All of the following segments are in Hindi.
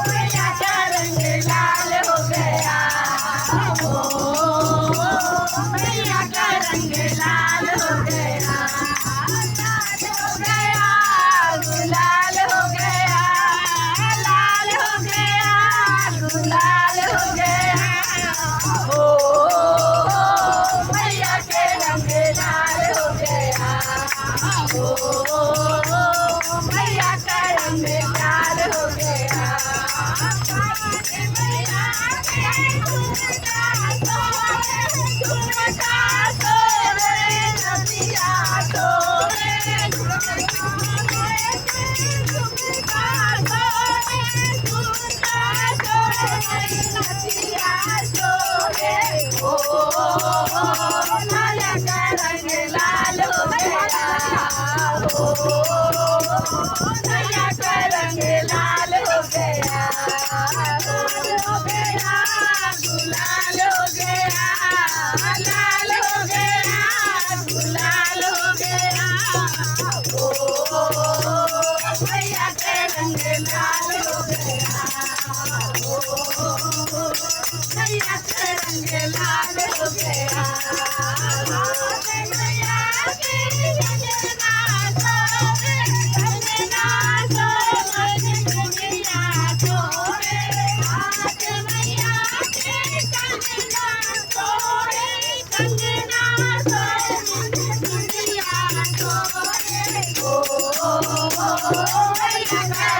मैया का रंग लाल हो गया। मैया का रंग लाल हो गया, गुलाल हो गया, लाल हो गया, गुलाल हो गया। ओ मैया का रंग लाल हो गया, ओ मैया का रंग लाल हो गया।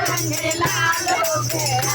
रंग लाल हो गया।